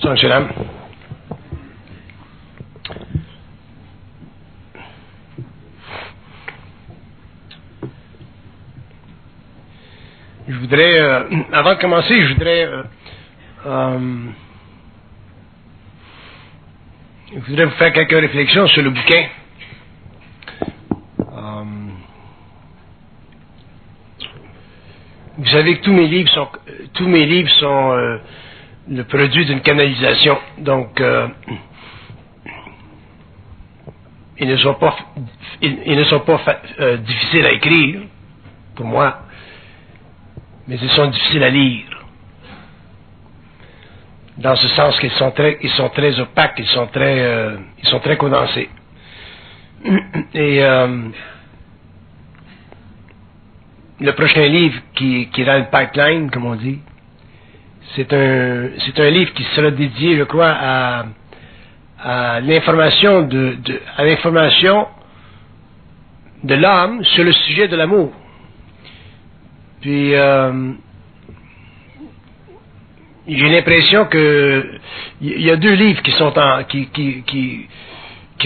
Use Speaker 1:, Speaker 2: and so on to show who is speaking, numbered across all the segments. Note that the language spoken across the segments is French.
Speaker 1: Bonsoir, monsieur Lam. Je voudrais, avant de commencer, je voudrais vous faire quelques réflexions sur le bouquin. Vous savez que tous mes livres sont le produit d'une canalisation. Donc, ils ne sont pas difficiles à écrire, pour moi, mais ils sont difficiles à lire. Dans ce sens qu'ils sont très opaques, ils sont très condensés. Et le prochain livre qui est dans le pipeline, comme on dit, c'est un livre qui sera dédié, je crois, à l'information de l'homme sur le sujet de l'amour. Puis j'ai l'impression que il y a deux livres qui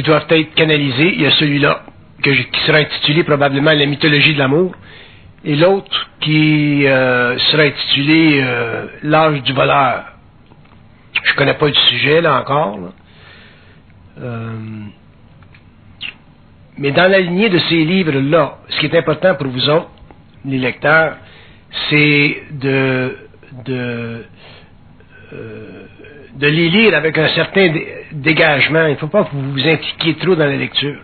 Speaker 1: doivent être canalisés. Il y a celui-là qui sera intitulé probablement La mythologie de l'amour, et l'autre qui sera intitulé L'âge du voleur. Je connais pas le sujet là encore. Là. Mais dans la lignée de ces livres-là, ce qui est important pour vous autres, les lecteurs, c'est de les lire avec un certain dégagement. Il ne faut pas que vous vous impliquiez trop dans la lecture.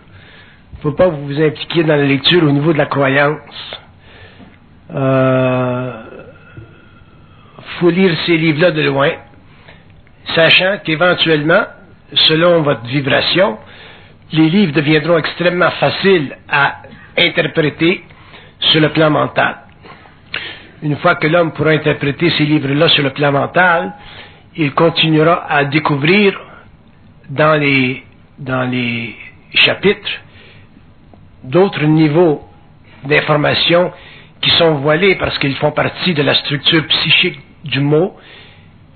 Speaker 1: Il ne faut pas que vous vous impliquiez dans la lecture au niveau de la croyance. Faut lire ces livres-là de loin, sachant qu'éventuellement, selon votre vibration, les livres deviendront extrêmement faciles à interpréter sur le plan mental. Une fois que l'homme pourra interpréter ces livres-là sur le plan mental, il continuera à découvrir dans les chapitres d'autres niveaux d'information qui sont voilés parce qu'ils font partie de la structure psychique du mot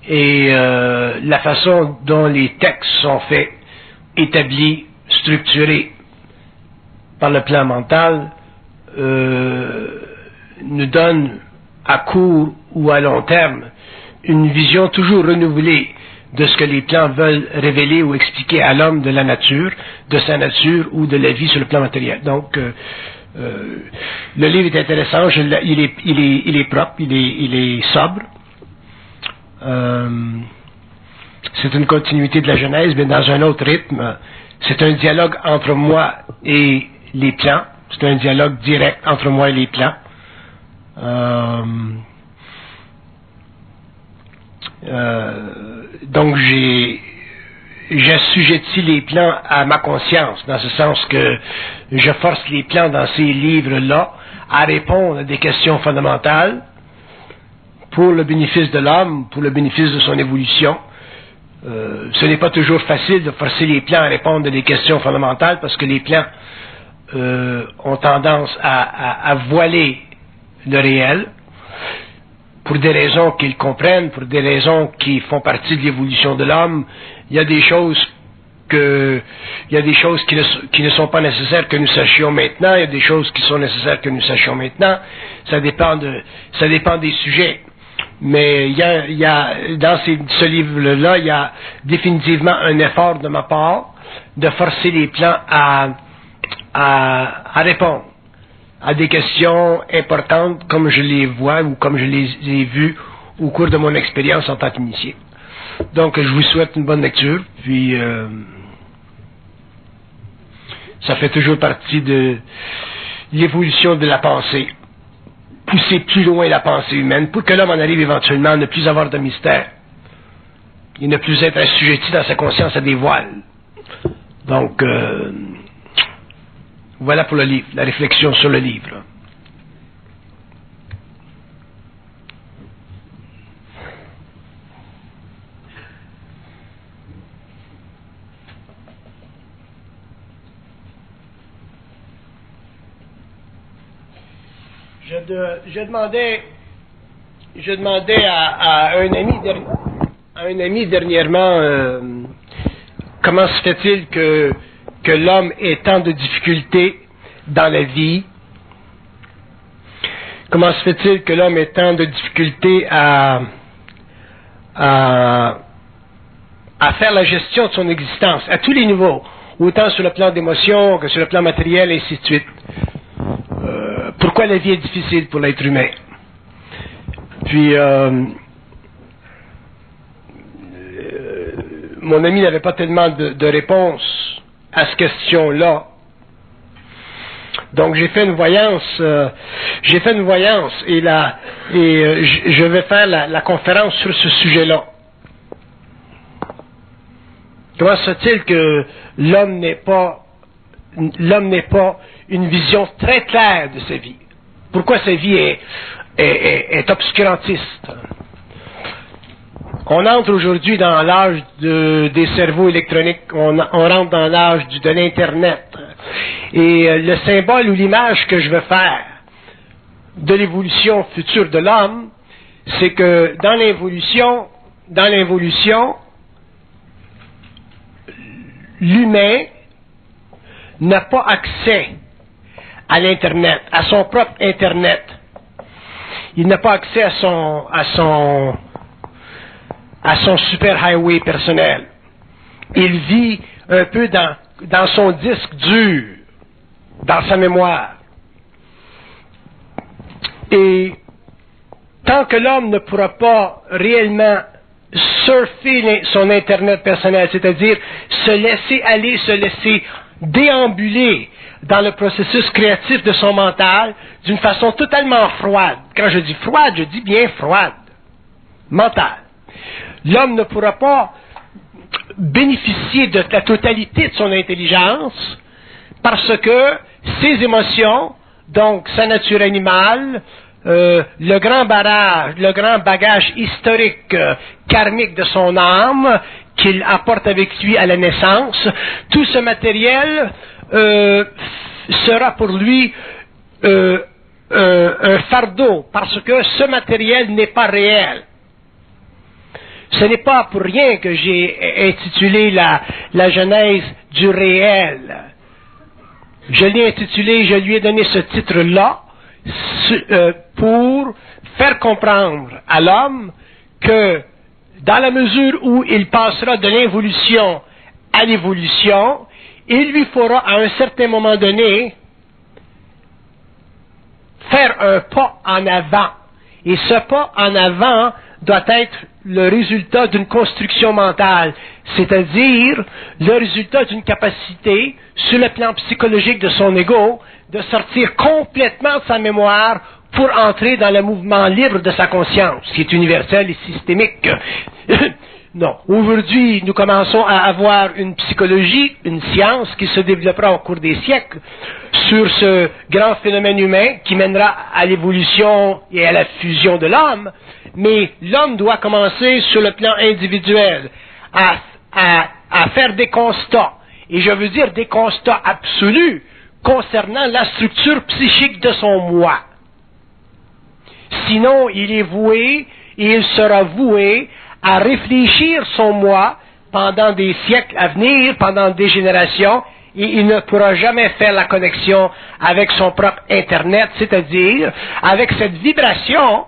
Speaker 1: et la façon dont les textes sont faits, établis, structurés par le plan mental nous donne à court ou à long terme une vision toujours renouvelée de ce que les plans veulent révéler ou expliquer à l'homme de la nature, de sa nature ou de la vie sur le plan matériel. Donc, le livre est intéressant, il est propre, il est sobre. C'est une continuité de la Genèse, mais dans un autre rythme. C'est un dialogue entre moi et les plans. C'est un dialogue direct entre moi et les plans. Donc j'assujettis les plans à ma conscience, dans ce sens que je force les plans dans ces livres-là à répondre à des questions fondamentales pour le bénéfice de l'homme, pour le bénéfice de son évolution. Ce n'est pas toujours facile de forcer les plans à répondre à des questions fondamentales parce que les plans ont tendance à voiler le réel pour des raisons qu'ils comprennent, pour des raisons qui font partie de l'évolution de l'homme. Il y a des choses qui ne sont pas nécessaires que nous sachions maintenant, il y a des choses qui sont nécessaires que nous sachions maintenant. Ça dépend des sujets. Mais il y a dans ce livre-là, il y a définitivement un effort de ma part de forcer les plans à répondre à des questions importantes comme je les vois ou comme je les ai vues au cours de mon expérience en tant qu'initié. Donc, je vous souhaite une bonne lecture, puis ça fait toujours partie de l'évolution de la pensée. Pousser plus loin la pensée humaine pour que l'homme en arrive éventuellement à ne plus avoir de mystère et ne plus être assujetti dans sa conscience à des voiles. Donc, voilà pour le livre, la réflexion sur le livre. Je demandais à un ami à un ami dernièrement, comment se fait-il que l'homme ait tant de difficultés dans la vie? Comment se fait-il que l'homme ait tant de difficultés à faire la gestion de son existence, à tous les niveaux, autant sur le plan d'émotion que sur le plan matériel, et ainsi de suite? Pourquoi la vie est difficile pour l'être humain? Puis, mon ami n'avait pas tellement de réponse à cette question-là. Donc j'ai fait une voyance, et je vais faire la conférence sur ce sujet-là. Comment se fait-il que l'homme n'ait pas une vision très claire de sa vie? Pourquoi sa vie est obscurantiste? On entre aujourd'hui dans l'âge des cerveaux électroniques, on rentre dans l'âge de l'Internet. Et le symbole ou l'image que je veux faire de l'évolution future de l'homme, c'est que dans l'évolution, l'humain n'a pas accès à l'Internet, à son propre Internet. Il n'a pas accès à son super highway personnel. Il vit un peu dans son disque dur, dans sa mémoire. Et tant que l'homme ne pourra pas réellement surfer son Internet personnel, c'est-à-dire se laisser aller, se laisser déambuler dans le processus créatif de son mental d'une façon totalement froide. Quand je dis froide, je dis bien froide. Mentale. L'homme ne pourra pas bénéficier de la totalité de son intelligence parce que ses émotions, donc sa nature animale, le grand bagage historique, karmique de son âme qu'il apporte avec lui à la naissance, tout ce matériel sera pour lui un fardeau parce que ce matériel n'est pas réel. Ce n'est pas pour rien que j'ai intitulé la Genèse du réel. Je lui ai donné ce titre-là pour faire comprendre à l'homme que dans la mesure où il passera de l'involution à l'évolution, il lui faudra à un certain moment donné faire un pas en avant. Et ce pas en avant doit être le résultat d'une construction mentale, c'est-à-dire le résultat d'une capacité, sur le plan psychologique de son ego, de sortir complètement de sa mémoire pour entrer dans le mouvement libre de sa conscience, qui est universel et systémique. Non. Aujourd'hui, nous commençons à avoir une psychologie, une science qui se développera au cours des siècles sur ce grand phénomène humain qui mènera à l'évolution et à la fusion de l'homme. Mais l'homme doit commencer sur le plan individuel à faire des constats. Et je veux dire des constats absolus concernant la structure psychique de son moi. Sinon, il est voué et il sera voué à réfléchir son moi pendant des siècles à venir, pendant des générations, et il ne pourra jamais faire la connexion avec son propre Internet, c'est-à-dire avec cette vibration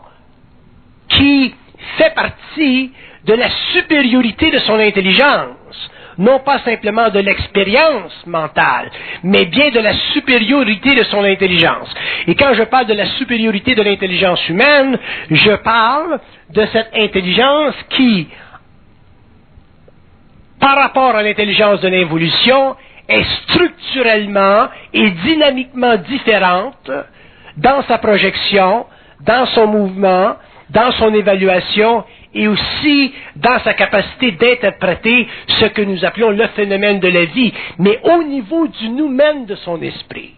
Speaker 1: qui fait partie de la supériorité de son intelligence, non pas simplement de l'expérience mentale, mais bien de la supériorité de son intelligence. Et quand je parle de la supériorité de l'intelligence humaine, je parle de cette intelligence qui, par rapport à l'intelligence de l'évolution, est structurellement et dynamiquement différente dans sa projection, dans son mouvement, dans son évaluation et aussi dans sa capacité d'interpréter ce que nous appelons le phénomène de la vie, mais au niveau du nous-mêmes de son esprit.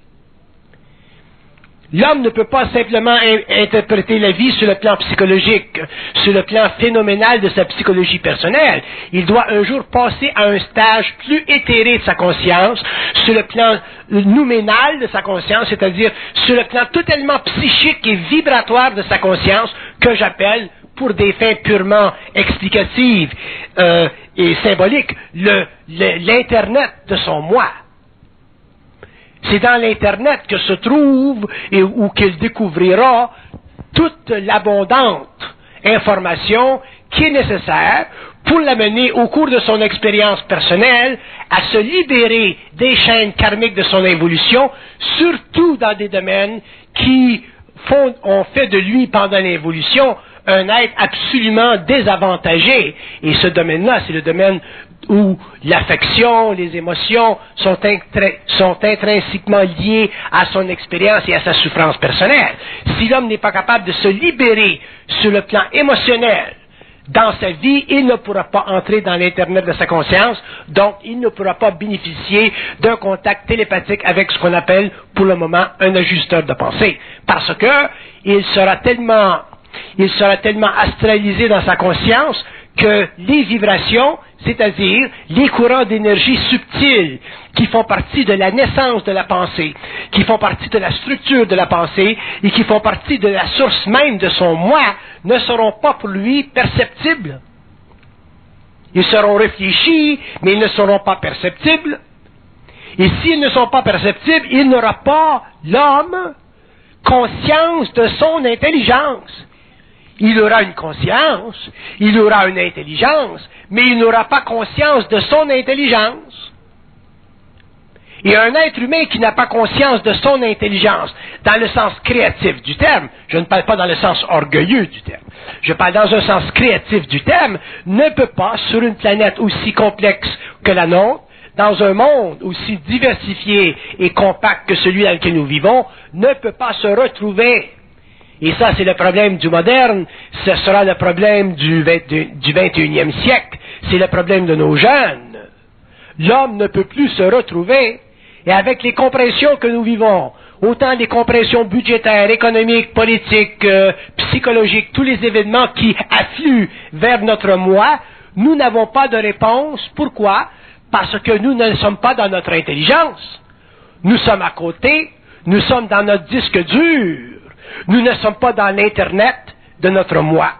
Speaker 1: L'homme ne peut pas simplement interpréter la vie sur le plan psychologique, sur le plan phénoménal de sa psychologie personnelle. Il doit un jour passer à un stage plus éthéré de sa conscience, sur le plan nouménal de sa conscience, c'est-à-dire sur le plan totalement psychique et vibratoire de sa conscience, que j'appelle pour des fins purement explicatives et symboliques, l'Internet de son moi. C'est dans l'Internet que se trouve ou qu'il découvrira toute l'abondante information qui est nécessaire pour l'amener au cours de son expérience personnelle à se libérer des chaînes karmiques de son évolution, surtout dans des domaines qui ont fait de lui pendant l'évolution un être absolument désavantagé. Et ce domaine-là, c'est le domaine où l'affection, les émotions sont intrinsèquement liées à son expérience et à sa souffrance personnelle. Si l'homme n'est pas capable de se libérer sur le plan émotionnel dans sa vie, il ne pourra pas entrer dans l'Internet de sa conscience, donc il ne pourra pas bénéficier d'un contact télépathique avec ce qu'on appelle pour le moment un ajusteur de pensée. Parce que il sera tellement astralisé dans sa conscience que les vibrations, c'est-à-dire les courants d'énergie subtils qui font partie de la naissance de la pensée, qui font partie de la structure de la pensée et qui font partie de la source même de son moi, ne seront pas pour lui perceptibles. Ils seront réfléchis, mais ils ne seront pas perceptibles. Et s'ils ne sont pas perceptibles, il n'aura pas, l'homme, conscience de son intelligence. Il aura une conscience, il aura une intelligence, mais il n'aura pas conscience de son intelligence. Et un être humain qui n'a pas conscience de son intelligence, dans le sens créatif du terme, je ne parle pas dans le sens orgueilleux du terme, je parle dans un sens créatif du terme, ne peut pas, sur une planète aussi complexe que la nôtre, dans un monde aussi diversifié et compact que celui dans lequel nous vivons, ne peut pas se retrouver. Et ça, c'est le problème du moderne, ce sera le problème du 21e siècle, c'est le problème de nos jeunes. L'homme ne peut plus se retrouver, et avec les compressions que nous vivons, autant les compressions budgétaires, économiques, politiques, psychologiques, tous les événements qui affluent vers notre moi, nous n'avons pas de réponse. Pourquoi? Parce que nous ne sommes pas dans notre intelligence. Nous sommes à côté, nous sommes dans notre disque dur. Nous ne sommes pas dans l'Internet de notre moi.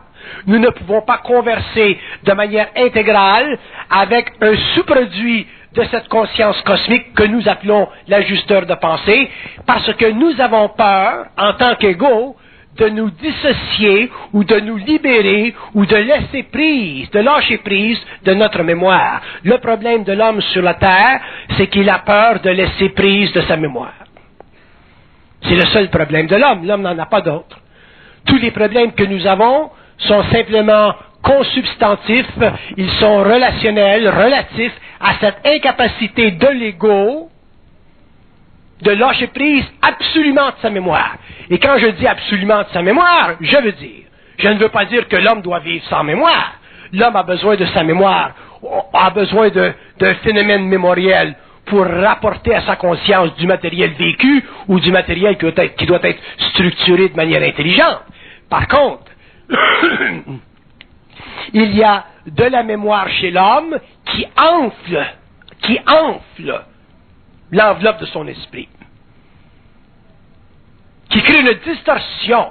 Speaker 1: Nous ne pouvons pas converser de manière intégrale avec un sous-produit de cette conscience cosmique que nous appelons l'ajusteur de pensée, parce que nous avons peur, en tant qu'égaux, de nous dissocier ou de nous libérer ou de laisser prise, de lâcher prise de notre mémoire. Le problème de l'homme sur la terre, c'est qu'il a peur de laisser prise de sa mémoire. C'est le seul problème de l'homme. L'homme n'en a pas d'autre. Tous les problèmes que nous avons sont simplement consubstantifs, ils sont relationnels, relatifs à cette incapacité de l'ego de lâcher prise absolument de sa mémoire. Et quand je dis absolument de sa mémoire, je ne veux pas dire que l'homme doit vivre sans mémoire. L'homme a besoin de sa mémoire, a besoin d'un phénomène mémoriel pour rapporter à sa conscience du matériel vécu ou du matériel qui doit être structuré de manière intelligente. Par contre, il y a de la mémoire chez l'homme qui enfle l'enveloppe de son esprit, qui crée une distorsion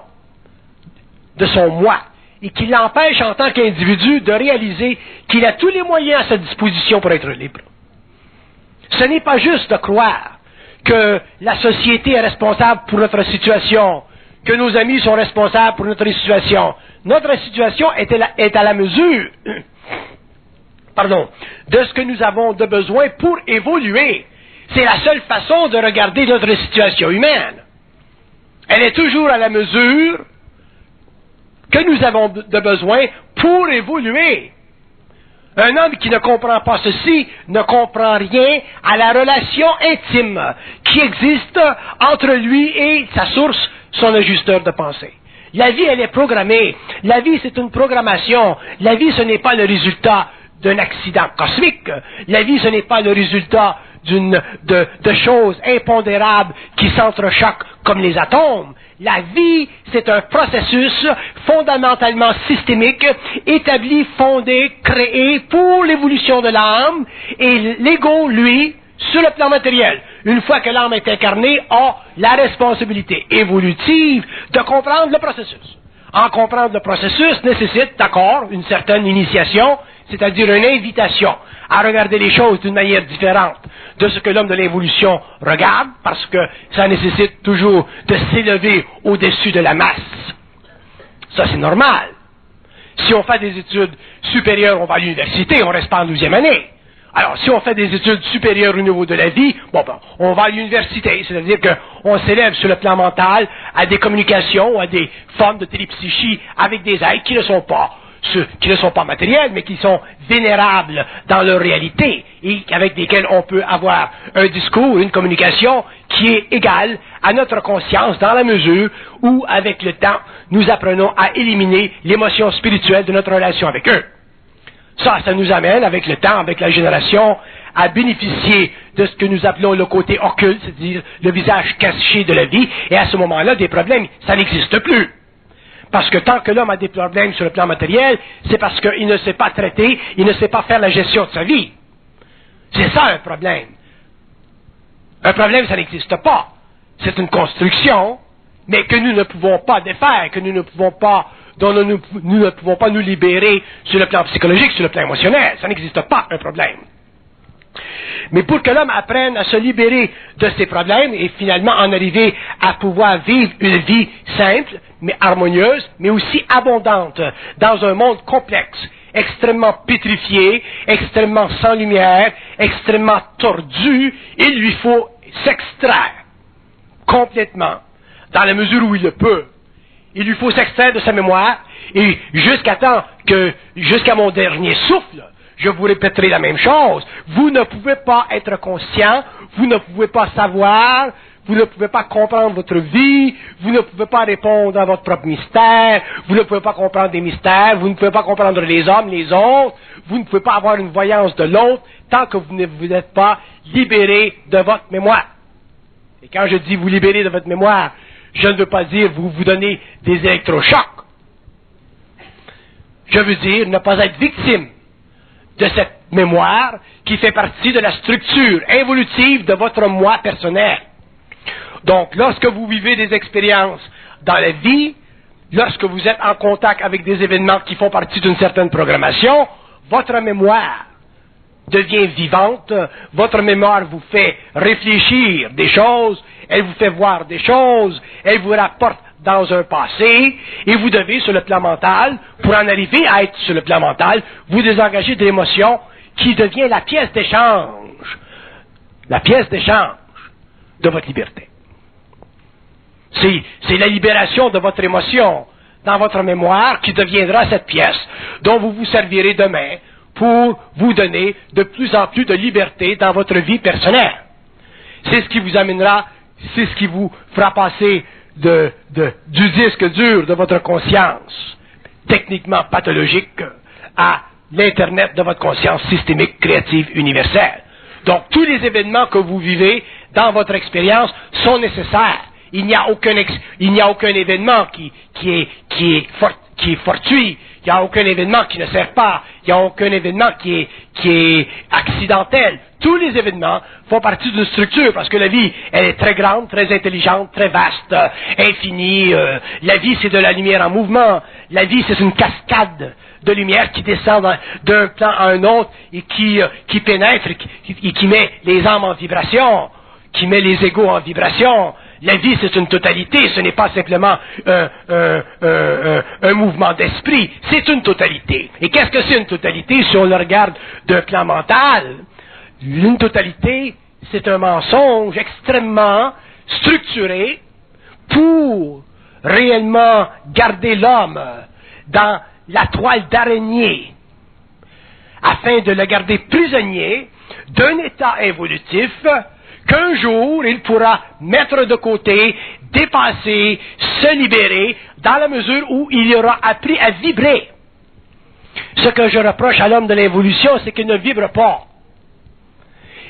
Speaker 1: de son moi et qui l'empêche en tant qu'individu de réaliser qu'il a tous les moyens à sa disposition pour être libre. Ce n'est pas juste de croire que la société est responsable pour notre situation, que nos amis sont responsables pour notre situation. Notre situation est à la mesure de ce que nous avons de besoin pour évoluer. C'est la seule façon de regarder notre situation humaine. Elle est toujours à la mesure que nous avons de besoin pour évoluer. Un homme qui ne comprend pas ceci ne comprend rien à la relation intime qui existe entre lui et sa source, son ajusteur de pensée. La vie, elle est programmée. La vie, c'est une programmation. La vie, ce n'est pas le résultat d'un accident cosmique. La vie, ce n'est pas le résultat de choses impondérables qui s'entrechoquent comme les atomes. La vie, c'est un processus fondamentalement systémique, établi, fondé, créé pour l'évolution de l'âme, et l'ego, lui, sur le plan matériel, une fois que l'âme est incarnée, a la responsabilité évolutive de comprendre le processus. En comprendre le processus nécessite, d'accord, une certaine initiation, c'est-à-dire une invitation à regarder les choses d'une manière différente de ce que l'homme de l'évolution regarde, parce que ça nécessite toujours de s'élever au-dessus de la masse. Ça, c'est normal. Si on fait des études supérieures, on va à l'université, on reste pas en 12e année. Alors, si on fait des études supérieures au niveau de la vie, on va à l'université, c'est-à-dire qu'on s'élève sur le plan mental à des communications, à des formes de télépsychie avec des êtres qui ne sont pas matériels, mais qui sont vénérables dans leur réalité et avec lesquels on peut avoir un discours, une communication qui est égale à notre conscience dans la mesure où, avec le temps, nous apprenons à éliminer l'émotion spirituelle de notre relation avec eux. Ça nous amène, avec le temps, avec la génération, à bénéficier de ce que nous appelons le côté occulte, c'est-à-dire le visage caché de la vie, et à ce moment-là, des problèmes, ça n'existe plus. Parce que tant que l'homme a des problèmes sur le plan matériel, c'est parce qu'il ne sait pas traiter, il ne sait pas faire la gestion de sa vie. C'est ça un problème. Un problème, ça n'existe pas. C'est une construction, mais que nous ne pouvons pas défaire, dont nous ne pouvons pas nous libérer sur le plan psychologique, sur le plan émotionnel. Ça n'existe pas, un problème. Mais pour que l'homme apprenne à se libérer de ses problèmes et finalement en arriver à pouvoir vivre une vie simple, mais harmonieuse, mais aussi abondante, dans un monde complexe, extrêmement pétrifié, extrêmement sans lumière, extrêmement tordu, il lui faut s'extraire complètement, dans la mesure où il le peut. Il lui faut s'extraire de sa mémoire, et jusqu'à mon dernier souffle, je vous répéterai la même chose. Vous ne pouvez pas être conscient, vous ne pouvez pas savoir, vous ne pouvez pas comprendre votre vie, vous ne pouvez pas répondre à votre propre mystère, vous ne pouvez pas comprendre des mystères, vous ne pouvez pas comprendre les hommes, les autres, vous ne pouvez pas avoir une voyance de l'autre tant que vous ne vous êtes pas libéré de votre mémoire. Et quand je dis vous libérer de votre mémoire, je ne veux pas dire vous donner des électrochocs. Je veux dire ne pas être victime de cette mémoire qui fait partie de la structure évolutive de votre moi personnel. Donc, lorsque vous vivez des expériences dans la vie, lorsque vous êtes en contact avec des événements qui font partie d'une certaine programmation, votre mémoire devient vivante, votre mémoire vous fait réfléchir des choses, elle vous fait voir des choses, elle vous rapporte dans un passé, et vous devez, sur le plan mental, pour en arriver à être sur le plan mental, vous désengager de l'émotion qui devient la pièce d'échange de votre liberté. C'est la libération de votre émotion dans votre mémoire qui deviendra cette pièce dont vous vous servirez demain pour vous donner de plus en plus de liberté dans votre vie personnelle. C'est ce qui vous amènera, c'est ce qui vous fera passer du disque dur de votre conscience, techniquement pathologique, à l'Internet de votre conscience systémique, créative, universelle. Donc, tous les événements que vous vivez dans votre expérience sont nécessaires. Il n'y a aucun événement qui est fortuit. Il n'y a aucun événement qui ne sert pas. Il n'y a aucun événement qui est accidentel. Tous les événements font partie d'une structure, parce que la vie, elle est très grande, très intelligente, très vaste, infinie. La vie, c'est de la lumière en mouvement. La vie, c'est une cascade de lumière qui descend d'un plan à un autre et qui pénètre et qui met les âmes en vibration, qui met les égos en vibration. La vie, c'est une totalité, ce n'est pas simplement un mouvement d'esprit, c'est une totalité. Et qu'est-ce que c'est une totalité si on le regarde d'un plan mental? Une totalité, c'est un mensonge extrêmement structuré pour réellement garder l'homme dans la toile d'araignée, afin de le garder prisonnier d'un état évolutif qu'un jour il pourra mettre de côté, dépasser, se libérer, dans la mesure où il aura appris à vibrer. Ce que je reproche à l'homme de l'évolution, c'est qu'il ne vibre pas.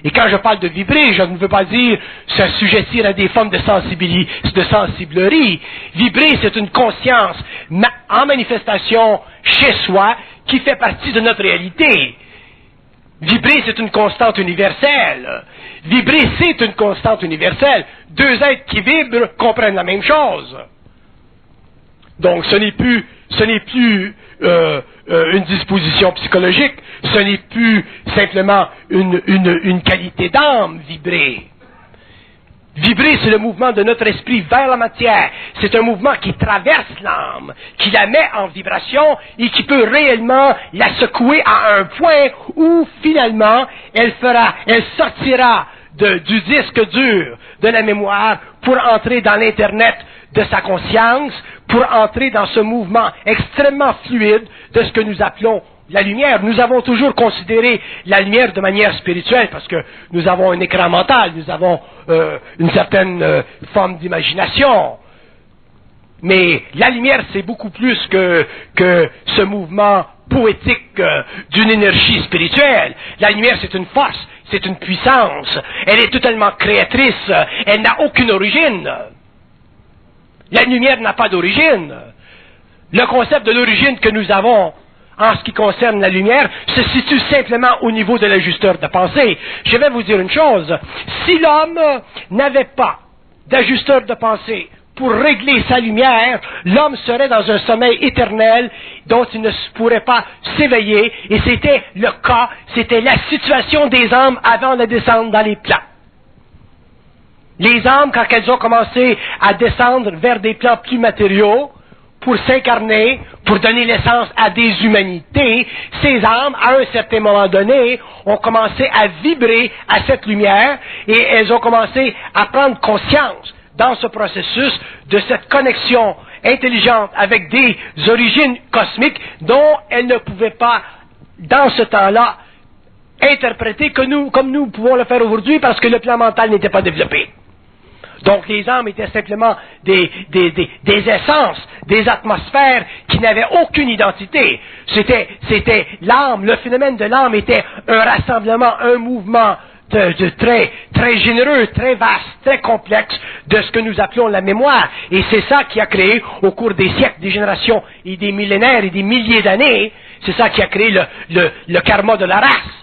Speaker 1: Et quand je parle de vibrer, je ne veux pas dire s'assujettir à des formes de sensiblerie. Vibrer, c'est une conscience en manifestation chez soi qui fait partie de notre réalité. Vibrer, c'est une constante universelle. Vibrer, c'est une constante universelle. Deux êtres qui vibrent comprennent la même chose. Donc, ce n'est plus une disposition psychologique, ce n'est plus simplement une qualité d'âme, vibrer. Vibrer, c'est le mouvement de notre esprit vers la matière. C'est un mouvement qui traverse l'âme, qui la met en vibration et qui peut réellement la secouer à un point où, finalement, elle sortira du disque dur de la mémoire pour entrer dans l'Internet de sa conscience, pour entrer dans ce mouvement extrêmement fluide de ce que nous appelons la lumière. Nous avons toujours considéré la lumière de manière spirituelle parce que nous avons un écran mental, nous avons une certaine forme d'imagination. Mais la lumière, c'est beaucoup plus que ce mouvement poétique d'une énergie spirituelle. La lumière, c'est une force, c'est une puissance. Elle est totalement créatrice. Elle n'a aucune origine. La lumière n'a pas d'origine. Le concept de l'origine que nous avons en ce qui concerne la lumière se situe simplement au niveau de l'ajusteur de pensée. Je vais vous dire une chose. Si l'homme n'avait pas d'ajusteur de pensée pour régler sa lumière, l'homme serait dans un sommeil éternel dont il ne pourrait pas s'éveiller, et c'était le cas, c'était la situation des âmes avant de descendre dans les plans. Les âmes, quand elles ont commencé à descendre vers des plans plus matériaux, pour s'incarner, pour donner naissance à des humanités, ces âmes, à un certain moment donné, ont commencé à vibrer à cette lumière, et elles ont commencé à prendre conscience dans ce processus de cette connexion intelligente avec des origines cosmiques dont elles ne pouvaient pas, dans ce temps-là, interpréter comme nous pouvons le faire aujourd'hui parce que le plan mental n'était pas développé. Donc les âmes étaient simplement des essences, des atmosphères qui n'avaient aucune identité. C'était l'âme, le phénomène de l'âme était un rassemblement, un mouvement de très généreux, très vaste, très complexe de ce que nous appelons la mémoire. Et c'est ça qui a créé, au cours des siècles, des générations et des millénaires et des milliers d'années, c'est ça qui a créé le karma de la race.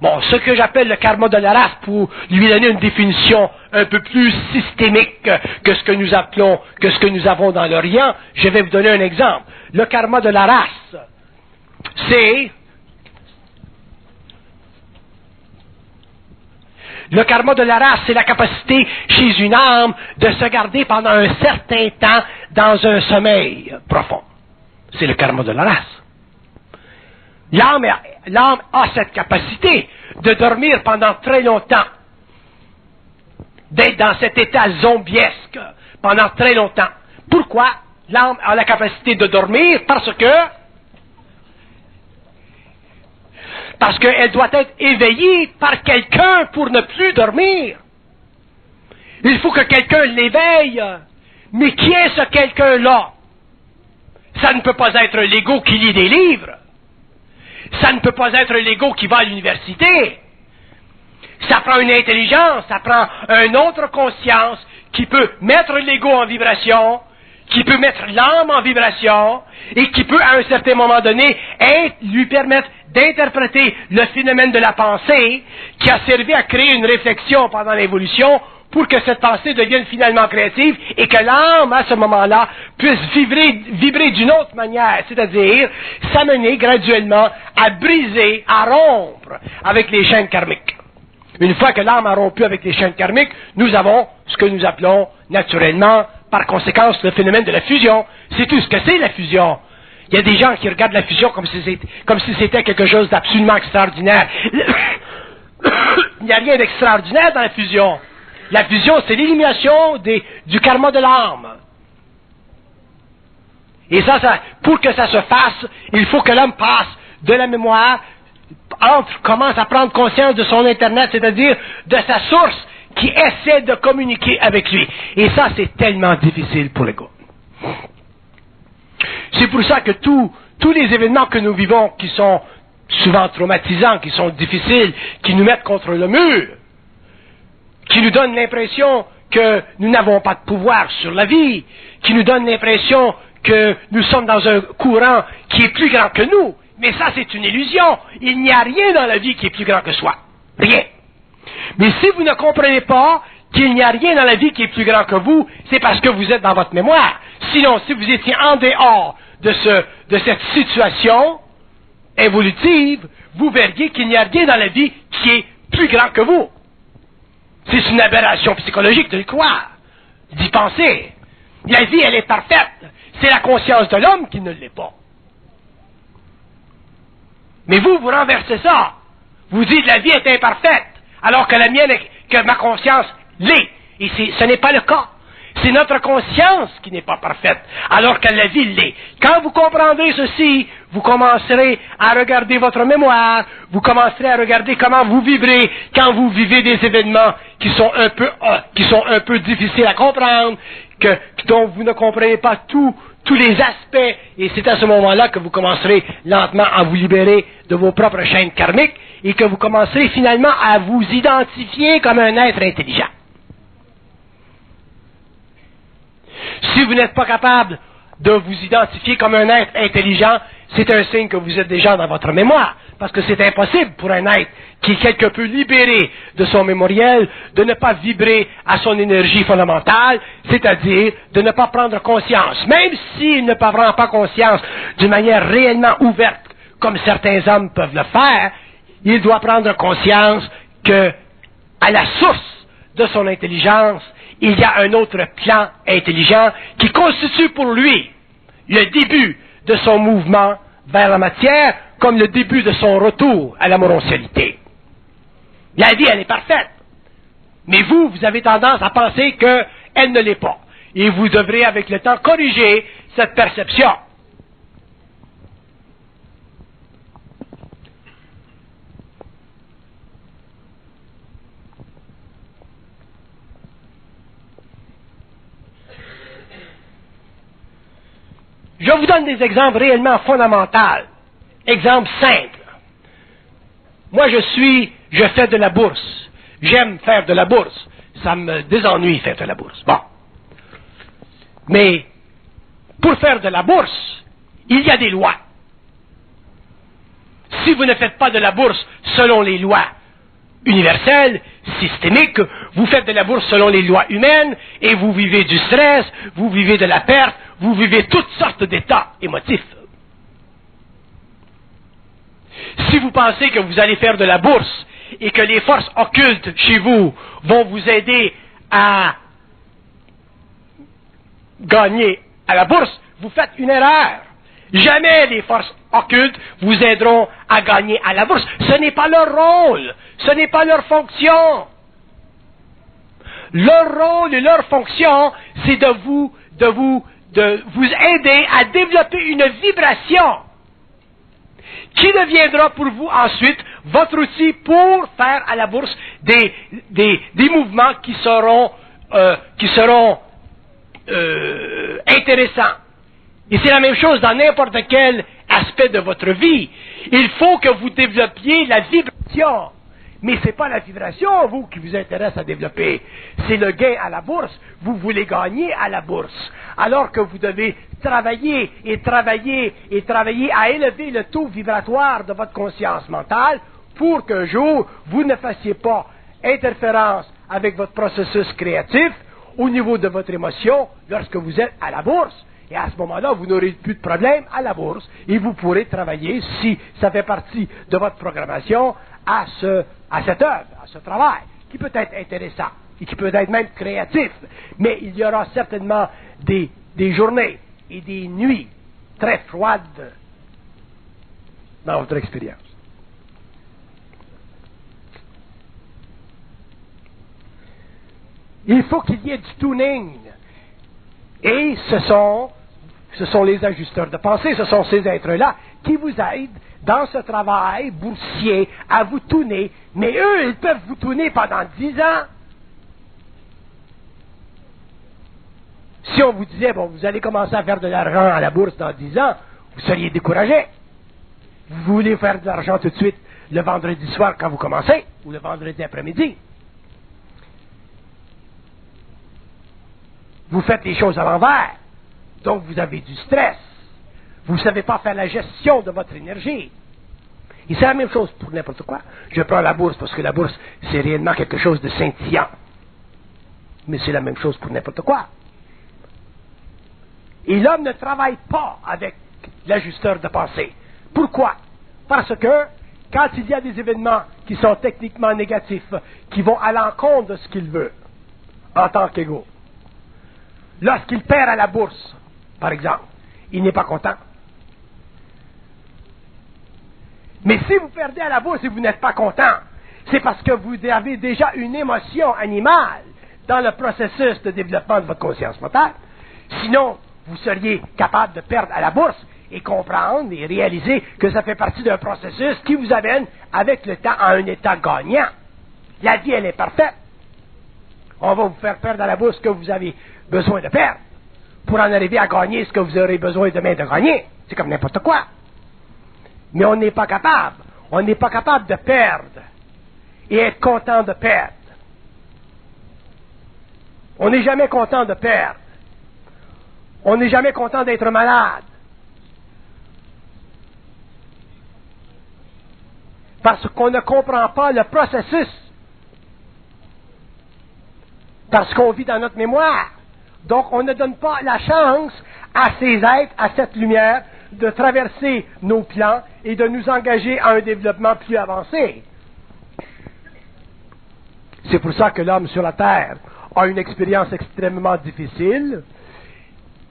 Speaker 1: Bon, ce que j'appelle le karma de la race, pour lui donner une définition un peu plus systémique que ce que nous appelons, que ce que nous avons dans l'Orient, je vais vous donner un exemple. Le karma de la race, c'est le karma de la race, c'est la capacité chez une âme de se garder pendant un certain temps dans un sommeil profond. C'est le karma de la race. L'âme a cette capacité de dormir pendant très longtemps, d'être dans cet état zombiesque pendant très longtemps. Pourquoi l'âme a la capacité de dormir? Parce qu'elle doit être éveillée par quelqu'un pour ne plus dormir. Il faut que quelqu'un l'éveille. Mais qui est ce quelqu'un-là? Ça ne peut pas être l'ego qui lit des livres. Ça ne peut pas être l'ego qui va à l'université. Ça prend une intelligence, ça prend une autre conscience qui peut mettre l'ego en vibration, qui peut mettre l'âme en vibration, et qui peut, à un certain moment donné, lui permettre d'interpréter le phénomène de la pensée, qui a servi à créer une réflexion pendant l'évolution, pour que cette pensée devienne finalement créative, et que l'âme, à ce moment-là, puisse vibrer d'une autre manière, c'est-à-dire s'amener graduellement à briser, à rompre avec les chaînes karmiques. Une fois que l'âme a rompu avec les chaînes karmiques, nous avons ce que nous appelons naturellement, par conséquence, le phénomène de la fusion. C'est tout ce que c'est la fusion. Il y a des gens qui regardent la fusion comme si c'était quelque chose d'absolument extraordinaire. Il n'y a rien d'extraordinaire dans la fusion. La fusion, c'est l'élimination du karma de l'âme. Et ça, pour que ça se fasse, il faut que l'homme passe de la mémoire, commence à prendre conscience de son Internet, c'est-à-dire de sa source qui essaie de communiquer avec lui. Et ça, c'est tellement difficile pour l'ego. C'est pour ça que tous les événements que nous vivons, qui sont souvent traumatisants, qui sont difficiles, qui nous mettent contre le mur, qui nous donnent l'impression que nous n'avons pas de pouvoir sur la vie, qui nous donnent l'impression que nous sommes dans un courant qui est plus grand que nous. Mais ça, c'est une illusion. Il n'y a rien dans la vie qui est plus grand que soi. Rien. Mais si vous ne comprenez pas qu'il n'y a rien dans la vie qui est plus grand que vous, c'est parce que vous êtes dans votre mémoire. Sinon, si vous étiez en dehors de cette situation évolutive, vous verriez qu'il n'y a rien dans la vie qui est plus grand que vous. C'est une aberration psychologique de le croire, d'y penser. La vie, elle est parfaite. C'est la conscience de l'homme qui ne l'est pas. Mais vous renversez ça. Vous dites la vie est imparfaite, alors que la mienne, que ma conscience l'est. Et ce n'est pas le cas. C'est notre conscience qui n'est pas parfaite, alors que la vie l'est. Quand vous comprendrez ceci, vous commencerez à regarder votre mémoire, vous commencerez à regarder comment vous vibrez quand vous vivez des événements qui sont un peu difficiles à comprendre, dont vous ne comprenez pas tous les aspects, et c'est à ce moment-là que vous commencerez lentement à vous libérer de vos propres chaînes karmiques, et que vous commencerez finalement à vous identifier comme un être intelligent. Si vous n'êtes pas capable de vous identifier comme un être intelligent, c'est un signe que vous êtes déjà dans votre mémoire, parce que c'est impossible pour un être qui est quelque peu libéré de son mémoriel de ne pas vibrer à son énergie fondamentale, c'est-à-dire de ne pas prendre conscience. Même s'il ne prend pas conscience d'une manière réellement ouverte, comme certains hommes peuvent le faire, il doit prendre conscience que, à la source de son intelligence, il y a un autre plan intelligent qui constitue pour lui le début de son mouvement vers la matière, comme le début de son retour à la morosité. La vie, elle est parfaite. Mais vous avez tendance à penser qu'elle ne l'est pas. Et vous devrez, avec le temps, corriger cette perception. Je vous donne des exemples réellement fondamentaux. Exemple simple. Moi, je fais de la bourse. J'aime faire de la bourse. Ça me désennuie faire de la bourse. Bon. Mais, pour faire de la bourse, il y a des lois. Si vous ne faites pas de la bourse selon les lois universelles, systémiques, vous faites de la bourse selon les lois humaines, et vous vivez du stress, vous vivez de la perte, vous vivez toutes sortes d'états émotifs. Si vous pensez que vous allez faire de la bourse et que les forces occultes chez vous vont vous aider à gagner à la bourse, vous faites une erreur. Jamais les forces occultes vous aideront à gagner à la bourse. Ce n'est pas leur rôle, ce n'est pas leur fonction. Leur rôle et leur fonction, c'est de vous aider à développer une vibration qui deviendra pour vous ensuite votre outil pour faire à la bourse des mouvements qui seront intéressants. Et c'est la même chose dans n'importe quel aspect de votre vie. Il faut que vous développiez la vibration. Mais ce n'est pas la vibration, vous, qui vous intéresse à développer. C'est le gain à la bourse. Vous voulez gagner à la bourse. Alors que vous devez travailler et travailler et travailler à élever le taux vibratoire de votre conscience mentale pour qu'un jour, vous ne fassiez pas interférence avec votre processus créatif au niveau de votre émotion lorsque vous êtes à la bourse. Et à ce moment-là, vous n'aurez plus de problème à la bourse et vous pourrez travailler, si ça fait partie de votre programmation, à cette œuvre, à ce travail, qui peut être intéressant et qui peut être même créatif. Mais il y aura certainement des journées et des nuits très froides dans votre expérience. Il faut qu'il y ait du tuning. Et ce sont les ajusteurs de pensée, ce sont ces êtres-là qui vous aident dans ce travail boursier à vous tuner. Mais eux, ils peuvent vous tuner pendant 10 ans. Si on vous disait, bon, vous allez commencer à faire de l'argent à la bourse dans 10 ans, vous seriez découragé. Vous voulez faire de l'argent tout de suite le vendredi soir quand vous commencez, ou le vendredi après-midi. Vous faites les choses à l'envers. Donc vous avez du stress. Vous ne savez pas faire la gestion de votre énergie. Et c'est la même chose pour n'importe quoi. Je prends la bourse parce que la bourse, c'est réellement quelque chose de scintillant. Mais c'est la même chose pour n'importe quoi.
Speaker 2: Et l'homme ne travaille pas avec l'ajusteur de pensée. Pourquoi? Parce que quand il y a des événements qui sont techniquement négatifs, qui vont à l'encontre de ce qu'il veut, en tant qu'égaux, lorsqu'il perd à la bourse, par exemple, il n'est pas content. Mais si vous perdez à la bourse et vous n'êtes pas content, c'est parce que vous avez déjà une émotion animale dans le processus de développement de votre conscience mentale. Sinon, vous seriez capable de perdre à la bourse et comprendre et réaliser que ça fait partie d'un processus qui vous amène avec le temps à un état gagnant. La vie, elle est parfaite. On va vous faire perdre à la bourse ce que vous avez besoin de perdre pour en arriver à gagner ce que vous aurez besoin demain de gagner. C'est comme n'importe quoi. Mais on n'est pas capable. On n'est pas capable de perdre et être content de perdre. On n'est jamais content de perdre. On n'est jamais content d'être malade. Parce qu'on ne comprend pas le processus. Parce qu'on vit dans notre mémoire. Donc on ne donne pas la chance à ces êtres, à cette lumière, de traverser nos plans et de nous engager à un développement plus avancé. C'est pour ça que l'homme sur la Terre a une expérience extrêmement difficile.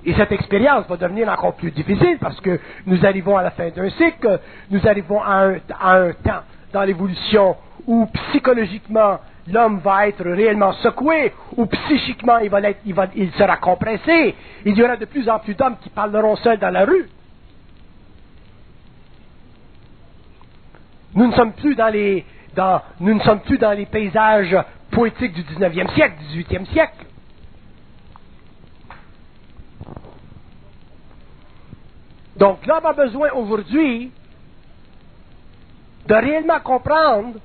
Speaker 2: Et cette expérience va devenir encore plus difficile parce que nous arrivons à la fin d'un cycle, nous arrivons à un temps dans l'évolution où psychologiquement l'homme va être réellement secoué, où psychiquement il sera compressé. Il y aura de plus en plus d'hommes qui parleront seuls dans la rue. Nous ne sommes plus dans les paysages poétiques du 19e siècle, 18e siècle. Donc l'homme a besoin aujourd'hui de réellement comprendre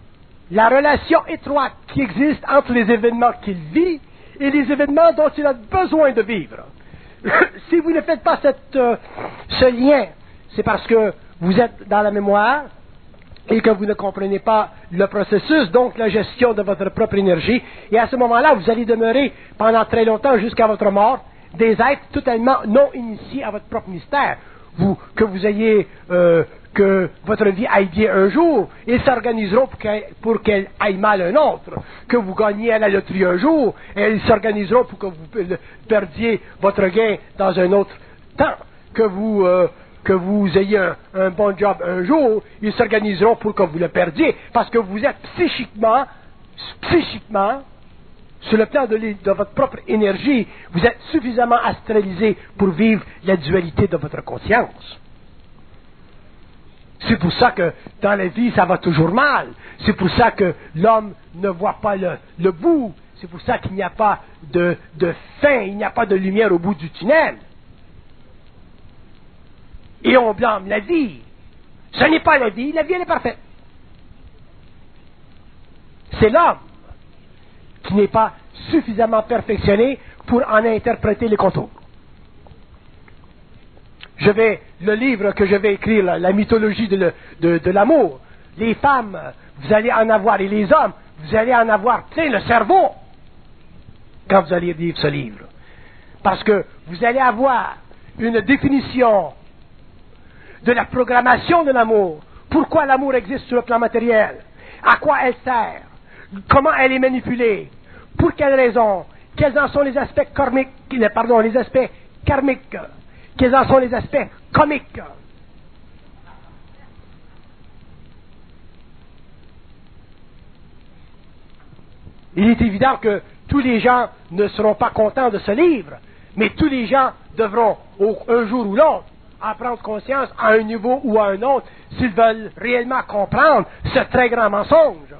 Speaker 2: la relation étroite qui existe entre les événements qu'il vit et les événements dont il a besoin de vivre. Si vous ne faites pas ce lien, c'est parce que vous êtes dans la mémoire et que vous ne comprenez pas le processus, donc la gestion de votre propre énergie. Et à ce moment-là, vous allez demeurer pendant très longtemps, jusqu'à votre mort, des êtres totalement non initiés à votre propre mystère. Que votre vie aille bien un jour, ils s'organiseront pour qu'elle aille mal un autre. Que vous gagniez à la loterie un jour, et ils s'organiseront pour que vous perdiez votre gain dans un autre temps. Que vous ayez un bon job un jour, ils s'organiseront pour que vous le perdiez, parce que vous êtes psychiquement, sur le plan de votre propre énergie, vous êtes suffisamment astralisé pour vivre la dualité de votre conscience. C'est pour ça que dans la vie, ça va toujours mal. C'est pour ça que l'homme ne voit pas le bout. C'est pour ça qu'il n'y a pas de fin, il n'y a pas de lumière au bout du tunnel. Et on blâme la vie. Ce n'est pas la vie elle est parfaite. C'est l'homme qui n'est pas suffisamment perfectionné pour en interpréter les contours. Le livre que je vais écrire, la mythologie de l'amour, les femmes, vous allez en avoir, et les hommes, vous allez en avoir plein le cerveau quand vous allez lire ce livre. Parce que vous allez avoir une définition de la programmation de l'amour. Pourquoi l'amour existe sur le plan matériel? À quoi elle sert? Comment elle est manipulée? Pour quelles raisons? Quels en sont les aspects karmiques? Quels en sont les aspects comiques? Il est évident que tous les gens ne seront pas contents de ce livre, mais tous les gens devront, un jour ou l'autre, en prendre conscience à un niveau ou à un autre, s'ils veulent réellement comprendre ce très grand mensonge.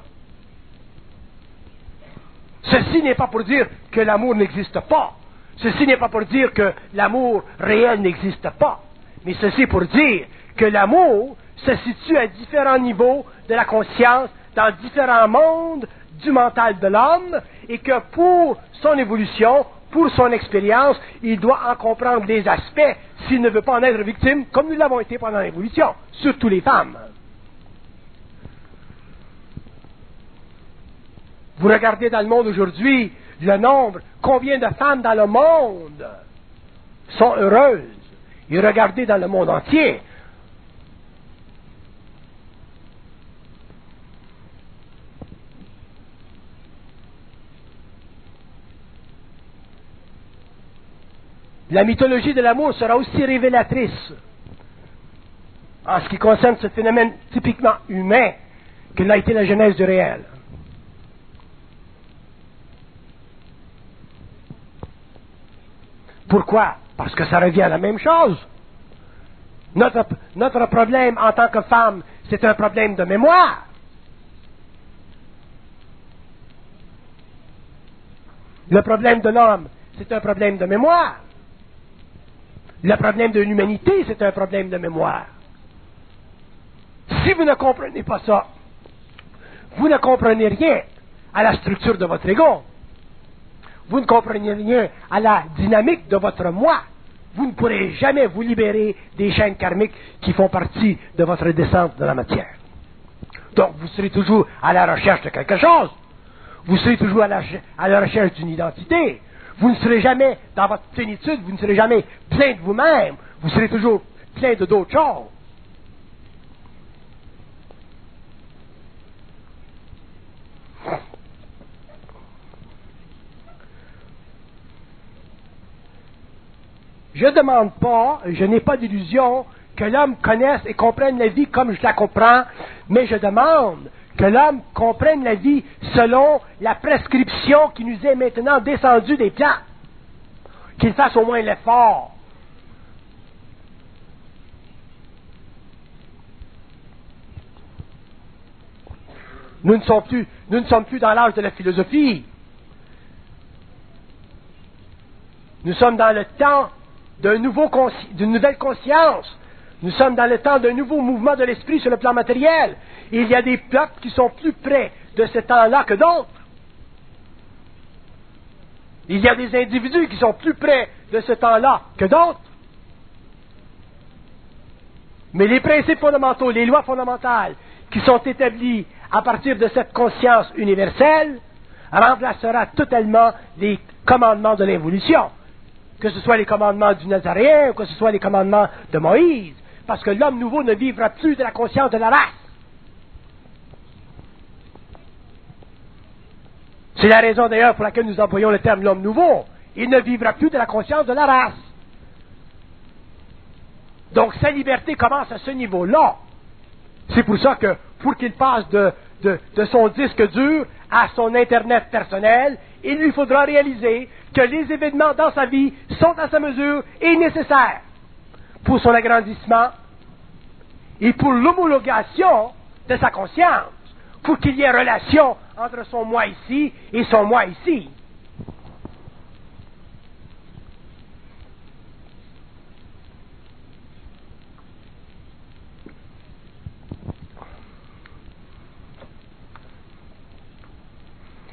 Speaker 2: Ceci n'est pas pour dire que l'amour n'existe pas. Ceci n'est pas pour dire que l'amour réel n'existe pas. Mais ceci pour dire que l'amour se situe à différents niveaux de la conscience, dans différents mondes du mental de l'homme, et que pour son évolution, pour son expérience, il doit en comprendre des aspects s'il ne veut pas en être victime, comme nous l'avons été pendant l'évolution, surtout les femmes. Vous regardez dans le monde aujourd'hui, le nombre, combien de femmes dans le monde sont heureuses. Et regardez dans le monde entier. La mythologie de l'amour sera aussi révélatrice en ce qui concerne ce phénomène typiquement humain que l'a été la genèse du réel. Pourquoi? Parce que ça revient à la même chose. Notre problème en tant que femme, c'est un problème de mémoire. Le problème de l'homme, c'est un problème de mémoire. Le problème de l'humanité, c'est un problème de mémoire. Si vous ne comprenez pas ça, vous ne comprenez rien à la structure de votre ego. Vous ne comprenez rien à la dynamique de votre moi. Vous ne pourrez jamais vous libérer des chaînes karmiques qui font partie de votre descente de la matière. Donc, vous serez toujours à la recherche de quelque chose. Vous serez toujours à la recherche d'une identité. Vous ne serez jamais dans votre plénitude, vous ne serez jamais plein de vous-même. Vous serez toujours plein de d'autres choses. Je ne demande pas, je n'ai pas d'illusion que l'homme connaisse et comprenne la vie comme je la comprends, mais je demande que l'homme comprenne la vie selon la prescription qui nous est maintenant descendue des plans. Qu'il fasse au moins l'effort. Nous ne sommes plus dans l'âge de la philosophie. Nous sommes dans le temps d'une nouvelle conscience. Nous sommes dans le temps d'un nouveau mouvement de l'esprit sur le plan matériel. Et il y a des peuples qui sont plus près de ce temps-là que d'autres. Il y a des individus qui sont plus près de ce temps-là que d'autres. Mais les principes fondamentaux, les lois fondamentales qui sont établies à partir de cette conscience universelle remplacera totalement les commandements de l'évolution. Que ce soit les commandements du Nazaréen ou que ce soit les commandements de Moïse. Parce que l'homme nouveau ne vivra plus de la conscience de la race. C'est la raison d'ailleurs pour laquelle nous employons le terme l'homme nouveau. Il ne vivra plus de la conscience de la race. Donc sa liberté commence à ce niveau-là. C'est pour ça que pour qu'il passe de son disque dur à son Internet personnel, il lui faudra réaliser que les événements dans sa vie sont à sa mesure et nécessaires pour son agrandissement et pour l'homologation de sa conscience, pour qu'il y ait relation entre son moi ici et son moi ici.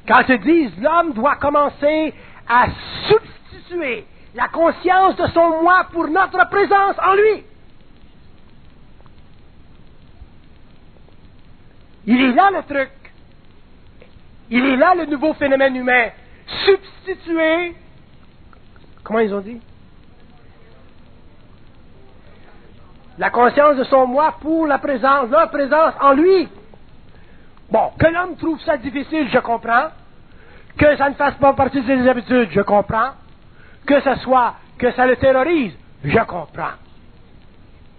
Speaker 2: Quand ils disent l'homme doit commencer à substituer la conscience de son moi pour notre présence en lui. Il est là le truc. Il est là le nouveau phénomène humain. Substituer, comment ils ont dit? La conscience de son moi pour la présence, leur présence en lui. Bon, que l'homme trouve ça difficile, je comprends. Que ça ne fasse pas partie de ses habitudes, je comprends. Que ça le terrorise, je comprends.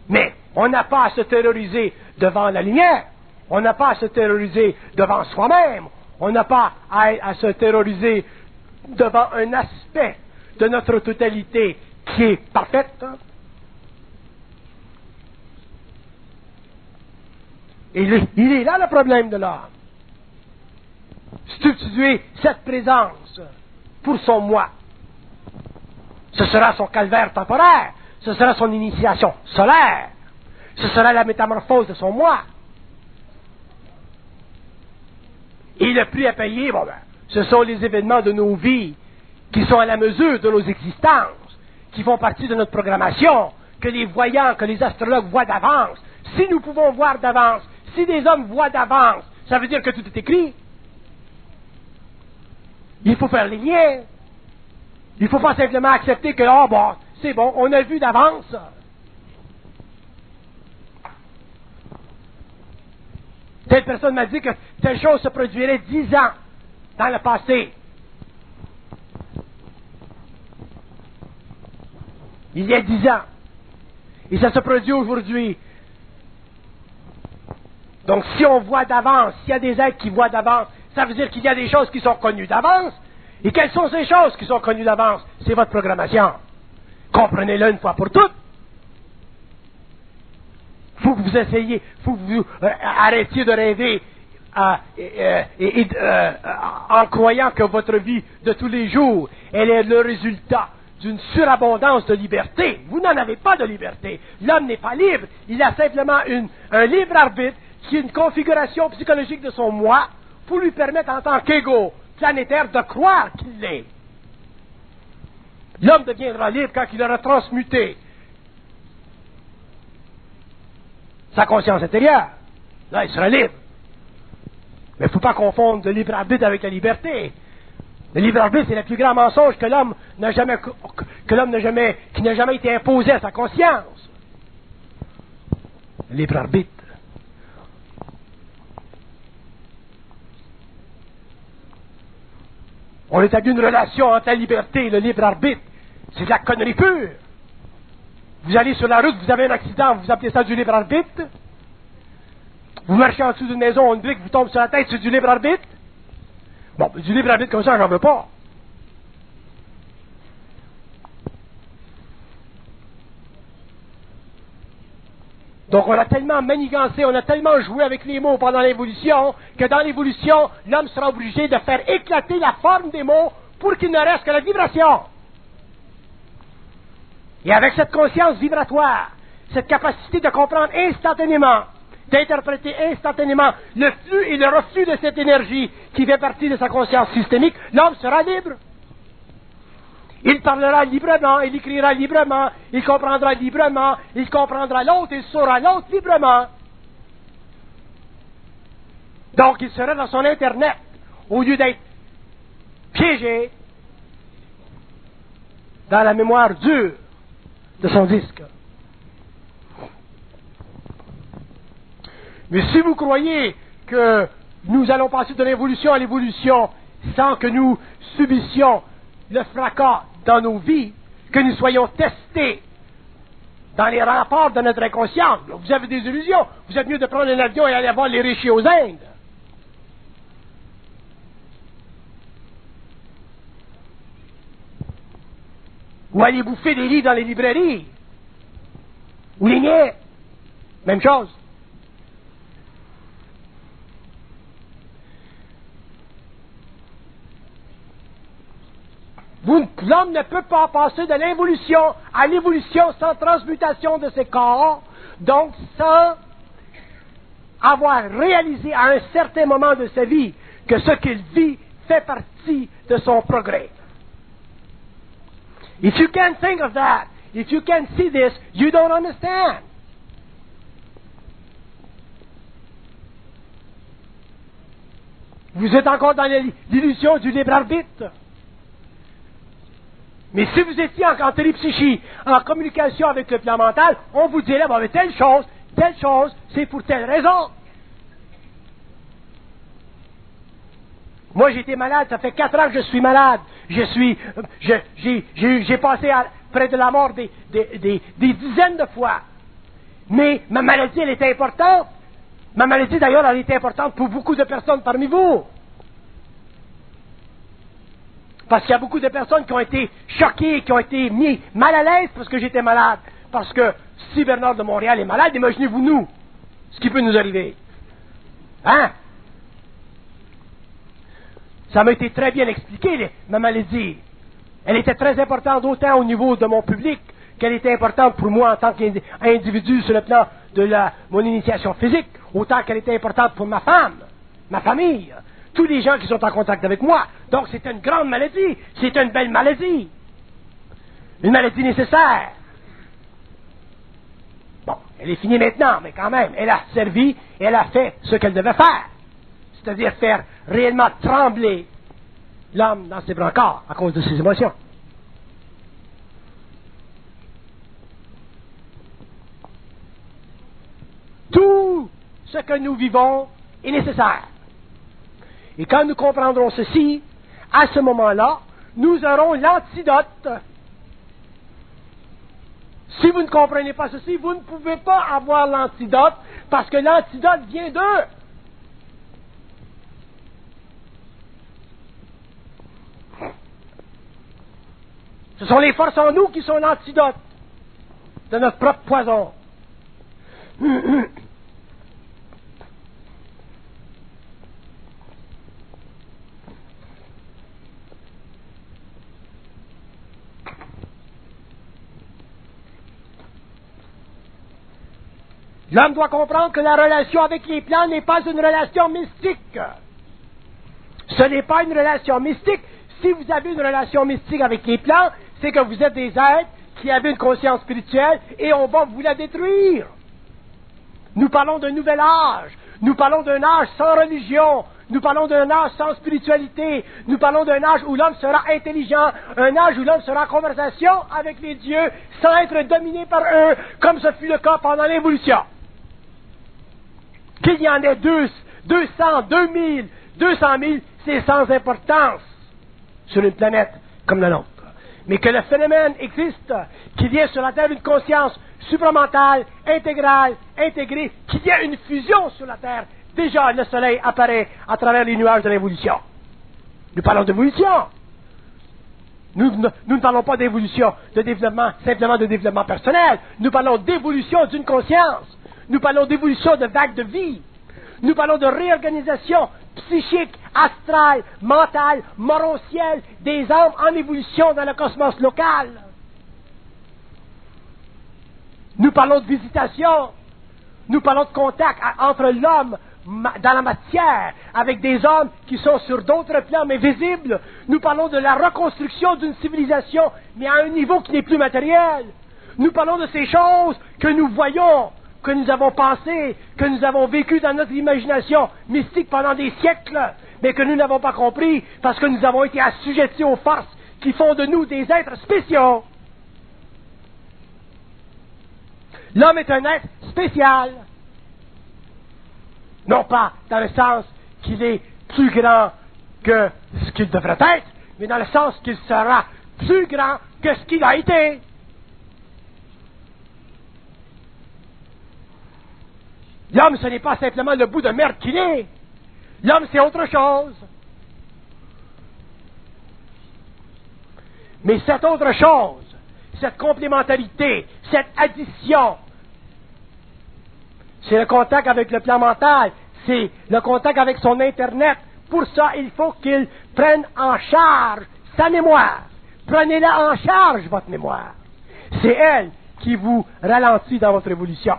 Speaker 2: Mais on n'a pas à se terroriser devant la lumière. On n'a pas à se terroriser devant soi-même. On n'a pas à se terroriser devant un aspect de notre totalité qui est parfaite. Il est là le problème de l'homme. Substituer cette présence pour son moi. Ce sera son calvaire temporaire. Ce sera son initiation solaire. Ce sera la métamorphose de son moi. Et le prix à payer, ce sont les événements de nos vies qui sont à la mesure de nos existences, qui font partie de notre programmation, que les voyants, que les astrologues voient d'avance. Si nous pouvons voir d'avance, si des hommes voient d'avance, ça veut dire que tout est écrit. Il faut faire les liens. Il ne faut pas simplement accepter que, c'est bon, on a vu d'avance. Telle personne m'a dit que telle chose se produirait 10 ans dans le passé. Il y a 10 ans. Et ça se produit aujourd'hui. Donc, si on voit d'avance, s'il y a des êtres qui voient d'avance, ça veut dire qu'il y a des choses qui sont connues d'avance. Et quelles sont ces choses qui sont connues d'avance? C'est votre programmation. Comprenez-le une fois pour toutes. Il faut que vous essayiez, il faut que vous arrêtiez de rêver en croyant que votre vie de tous les jours, elle est le résultat d'une surabondance de liberté. Vous n'en avez pas de liberté. L'homme n'est pas libre. Il a simplement un libre arbitre qui est une configuration psychologique de son moi pour lui permettre en tant qu'égo planétaire de croire qu'il l'est. L'homme deviendra libre quand il aura transmuté sa conscience intérieure. Là, il sera libre. Mais il ne faut pas confondre le libre arbitre avec la liberté. Le libre arbitre, c'est le plus grand mensonge que l'homme n'a jamais, qui n'a jamais été imposé à sa conscience. Le libre arbitre. On établit une relation entre la liberté et le libre arbitre. C'est de la connerie pure. Vous allez sur la route, vous avez un accident, vous appelez ça du libre arbitre. Vous marchez en dessous d'une maison, une brique vous tombe sur la tête, c'est du libre arbitre. Bon, du libre arbitre comme ça, j'en veux pas. Donc on a tellement manigancé, on a tellement joué avec les mots pendant l'évolution, que dans l'évolution, l'homme sera obligé de faire éclater la forme des mots pour qu'il ne reste que la vibration. Et avec cette conscience vibratoire, cette capacité de comprendre instantanément, d'interpréter instantanément le flux et le reflux de cette énergie qui fait partie de sa conscience systémique, l'homme sera libre. Il parlera librement, il écrira librement, il comprendra librement, il comprendra l'autre, il saura l'autre librement. Donc il sera dans son Internet, au lieu d'être piégé dans la mémoire dure de son disque. Mais si vous croyez que nous allons passer de l'évolution à l'évolution sans que nous subissions le fracas dans nos vies, que nous soyons testés dans les remparts de notre inconscience, vous avez des illusions. Vous êtes mieux de prendre un avion et aller voir les riches aux Indes. Ou aller bouffer des livres dans les librairies. Ou les niais. Même chose. L'homme ne peut pas passer de l'involution à l'évolution sans transmutation de ses corps, donc sans avoir réalisé à un certain moment de sa vie que ce qu'il vit fait partie de son progrès. If you can't think of that, if you can't see this, you don't understand. Vous êtes encore dans l'illusion du libre arbitre. Mais si vous étiez en télépsychie, en communication avec le plan mental, on vous dirait, bon, mais telle chose, c'est pour telle raison. Moi, j'ai été malade, ça fait 4 ans que je suis malade. J'ai passé près de la mort des dizaines de fois. Mais ma maladie, elle était importante. Ma maladie, d'ailleurs, elle était importante pour beaucoup de personnes parmi vous. Parce qu'il y a beaucoup de personnes qui ont été choquées, qui ont été mis mal à l'aise parce que j'étais malade. Parce que si Bernard de Montréal est malade, imaginez-vous nous, ce qui peut nous arriver. Hein? Ça m'a été très bien expliqué, ma maladie. Elle était très importante autant au niveau de mon public qu'elle était importante pour moi en tant qu'individu sur le plan de mon initiation physique, autant qu'elle était importante pour ma femme, ma famille, tous les gens qui sont en contact avec moi. Donc c'est une grande maladie, c'est une belle maladie. Une maladie nécessaire. Bon, elle est finie maintenant, mais quand même, elle a servi, elle a fait ce qu'elle devait faire. C'est-à-dire faire réellement trembler l'homme dans ses brancards à cause de ses émotions. ce que nous vivons est nécessaire. Et quand nous comprendrons ceci, à ce moment-là, nous aurons l'antidote. Si vous ne comprenez pas ceci, vous ne pouvez pas avoir l'antidote, parce que l'antidote vient d'eux. Ce sont les forces en nous qui sont l'antidote de notre propre poison. L'homme doit comprendre que la relation avec les plantes n'est pas une relation mystique. Ce n'est pas une relation mystique. Si vous avez une relation mystique avec les plantes, c'est que vous êtes des êtres qui avez une conscience spirituelle et on va vous la détruire. Nous parlons d'un nouvel âge. Nous parlons d'un âge sans religion. Nous parlons d'un âge sans spiritualité. Nous parlons d'un âge où l'homme sera intelligent. Un âge où l'homme sera en conversation avec les dieux sans être dominé par eux, comme ce fut le cas pendant l'évolution. Qu'il y en ait 200, 2000, 200 000, c'est sans importance sur une planète comme la nôtre. Mais que le phénomène existe, qu'il y ait sur la Terre une conscience supramentale, intégrale, intégrée, qu'il y ait une fusion sur la Terre. Déjà, le Soleil apparaît à travers les nuages de l'évolution. Nous parlons d'évolution. Nous ne parlons pas d'évolution, de développement, simplement de développement personnel. Nous parlons d'évolution d'une conscience. Nous parlons d'évolution de vagues de vie. Nous parlons de réorganisation psychique, astrale, mentale, morontielle des âmes en évolution dans le cosmos local. Nous parlons de visitation. Nous parlons de contact entre l'homme dans la matière avec des hommes qui sont sur d'autres plans mais visibles. Nous parlons de la reconstruction d'une civilisation mais à un niveau qui n'est plus matériel. Nous parlons de ces choses que nous voyons, que nous avons pensé, que nous avons vécu dans notre imagination mystique pendant des siècles, mais que nous n'avons pas compris parce que nous avons été assujettis aux forces qui font de nous des êtres spéciaux. L'homme est un être spécial. Non pas dans le sens qu'il est plus grand que ce qu'il devrait être, mais dans le sens qu'il sera plus grand que ce qu'il a été. L'homme, ce n'est pas simplement le bout de merde qu'il est. L'homme, c'est autre chose. Mais cette autre chose, cette complémentarité, cette addition, c'est le contact avec le plan mental, c'est le contact avec son Internet. Pour ça, il faut qu'il prenne en charge sa mémoire. Prenez-la en charge, votre mémoire. C'est elle qui vous ralentit dans votre évolution.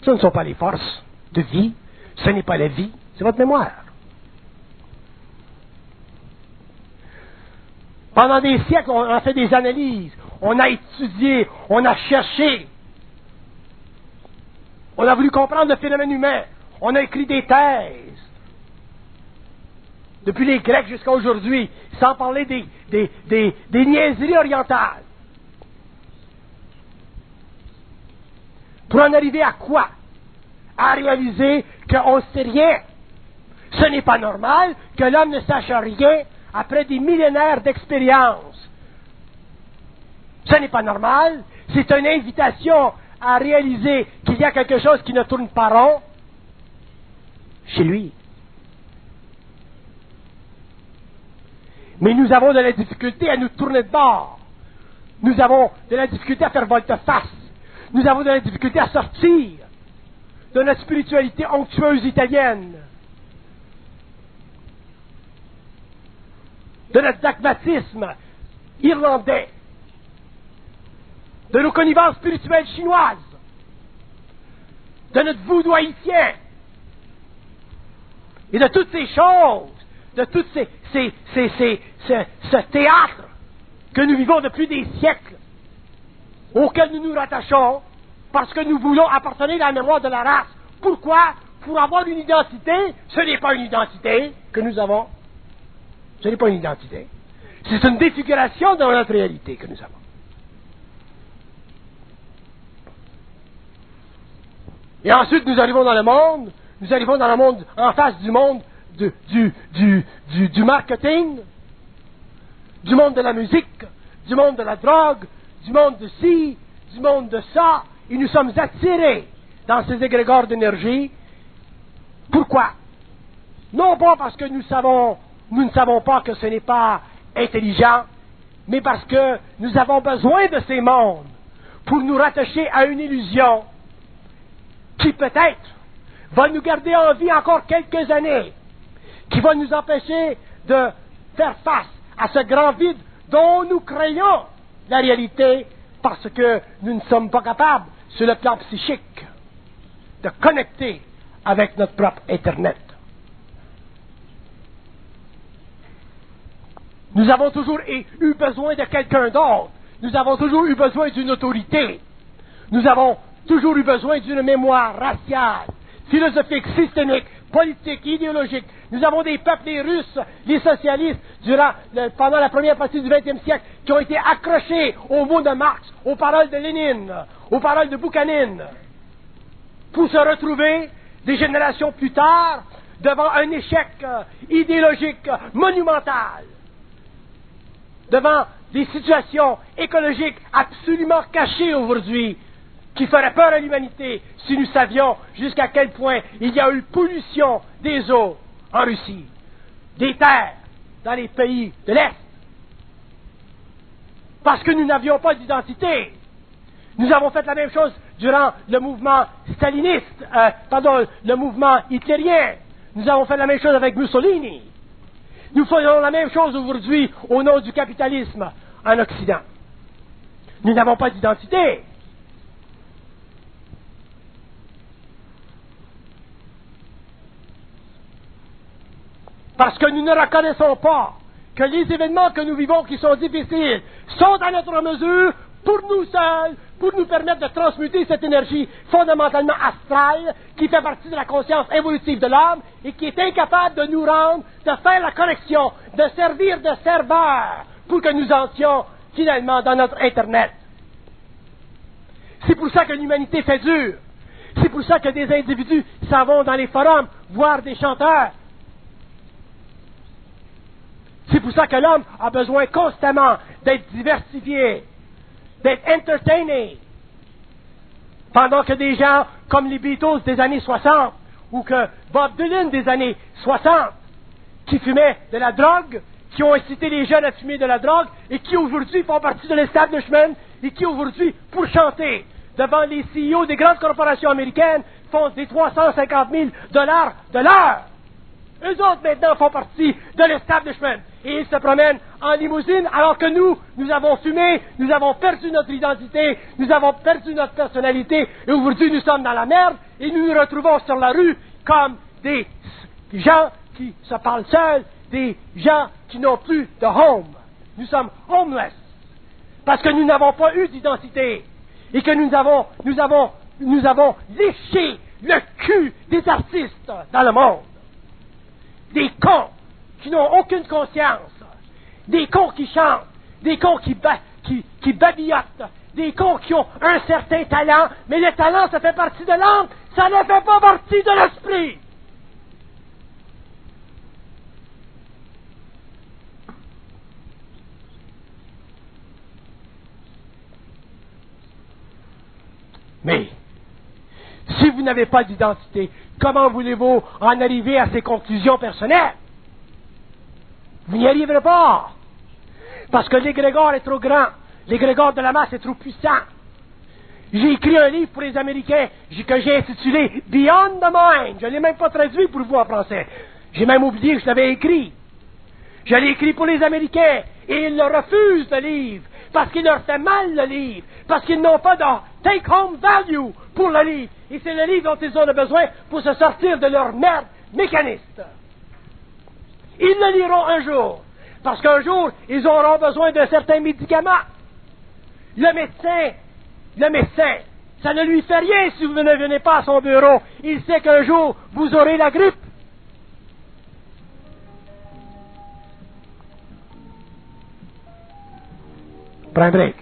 Speaker 2: Ce ne sont pas les forces de vie, ce n'est pas la vie, c'est votre mémoire. Pendant des siècles, on a fait des analyses, on a étudié, on a cherché. On a voulu comprendre le phénomène humain. On a écrit des thèses. Depuis les Grecs jusqu'à aujourd'hui, sans parler des niaiseries orientales. Pour en arriver à quoi? À réaliser qu'on ne sait rien. Ce n'est pas normal que l'homme ne sache rien après des millénaires d'expérience. Ce n'est pas normal. C'est une invitation à réaliser qu'il y a quelque chose qui ne tourne pas rond chez lui. Mais nous avons de la difficulté à nous tourner de bord. Nous avons de la difficulté à faire volte-face. Nous avons de la difficulté à sortir de notre spiritualité onctueuse italienne, de notre dogmatisme irlandais, de nos connivences spirituelles chinoises, de notre voodoo haïtien, et de toutes ces choses, de tout ce théâtre que nous vivons depuis des siècles, auquel nous nous rattachons, parce que nous voulons appartenir à la mémoire de la race. Pourquoi? Pour avoir une identité. Ce n'est pas une identité que nous avons. Ce n'est pas une identité. C'est une défiguration de notre réalité que nous avons. Et ensuite, nous arrivons dans le monde, en face du monde du marketing, du monde de la musique, du monde de la drogue, du monde de ci, du monde de ça, et nous sommes attirés dans ces égrégores d'énergie. Pourquoi? Non pas parce que nous ne savons pas que ce n'est pas intelligent, mais parce que nous avons besoin de ces mondes pour nous rattacher à une illusion qui peut-être va nous garder en vie encore quelques années, qui va nous empêcher de faire face à ce grand vide dont nous créons la réalité parce que nous ne sommes pas capables, sur le plan psychique, de connecter avec notre propre Internet. Nous avons toujours eu besoin de quelqu'un d'autre. Nous avons toujours eu besoin d'une autorité. Nous avons toujours eu besoin d'une mémoire raciale, philosophique, systémique, politique, idéologique. Nous avons des peuples, les Russes, les socialistes, pendant la première partie du XXe siècle, qui ont été accrochés aux mots de Marx, aux paroles de Lénine, aux paroles de Boukhanine, pour se retrouver des générations plus tard devant un échec idéologique monumental, devant des situations écologiques absolument cachées aujourd'hui, qui feraient peur à l'humanité si nous savions jusqu'à quel point il y a eu pollution des eaux en Russie, des terres dans les pays de l'Est, parce que nous n'avions pas d'identité. Nous avons fait la même chose durant le mouvement staliniste, le mouvement hitlérien. Nous avons fait la même chose avec Mussolini. Nous faisons la même chose aujourd'hui au nom du capitalisme en Occident. Nous n'avons pas d'identité. Parce que nous ne reconnaissons pas que les événements que nous vivons qui sont difficiles sont à notre mesure pour nous seuls, pour nous permettre de transmuter cette énergie fondamentalement astrale qui fait partie de la conscience évolutive de l'homme et qui est incapable de nous rendre, de faire la connexion, de servir de serveur pour que nous entrions finalement dans notre Internet. C'est pour ça que l'humanité fait dur. C'est pour ça que des individus s'en vont dans les forums voir des chanteurs. C'est pour ça que l'homme a besoin constamment d'être diversifié, d'être entertainé. Pendant que des gens comme les Beatles des années 60 ou que Bob Dylan des années 60 qui fumaient de la drogue, qui ont incité les jeunes à fumer de la drogue et qui aujourd'hui font partie de l'establishment et qui aujourd'hui, pour chanter devant les CEO des grandes corporations américaines, font des 350 000 $ de l'heure. Eux autres, maintenant, font partie de l'establishment. Et ils se promènent en limousine, alors que nous avons fumé, nous avons perdu notre identité, nous avons perdu notre personnalité, et aujourd'hui, nous sommes dans la merde, et nous nous retrouvons sur la rue comme des gens qui se parlent seuls, des gens qui n'ont plus de home. Nous sommes homeless. Parce que nous n'avons pas eu d'identité. Et que nous avons léché le cul des artistes dans le monde. Des cons qui n'ont aucune conscience, des cons qui chantent, des cons qui babillotent, des cons qui ont un certain talent, mais le talent, ça fait partie de l'âme, ça ne fait pas partie de l'esprit. Mais, si vous n'avez pas d'identité, comment voulez-vous en arriver à ces conclusions personnelles? Vous n'y arriverez pas. Parce que l'égrégore est trop grand. L'égrégore de la masse est trop puissant. J'ai écrit un livre pour les Américains que j'ai intitulé Beyond the Mind. Je ne l'ai même pas traduit pour vous en français. J'ai même oublié que je l'avais écrit. Je l'ai écrit pour les Américains et ils le refusent, le livre, parce qu'il leur fait mal, le livre, parce qu'ils n'ont pas de take-home value pour le livre. Et c'est le livre dont ils ont besoin pour se sortir de leur merde mécaniste. Ils le liront un jour, parce qu'un jour, ils auront besoin d'un certain médicament. Le médecin, ça ne lui fait rien si vous ne venez pas à son bureau. Il sait qu'un jour, vous aurez la grippe. Prends un break.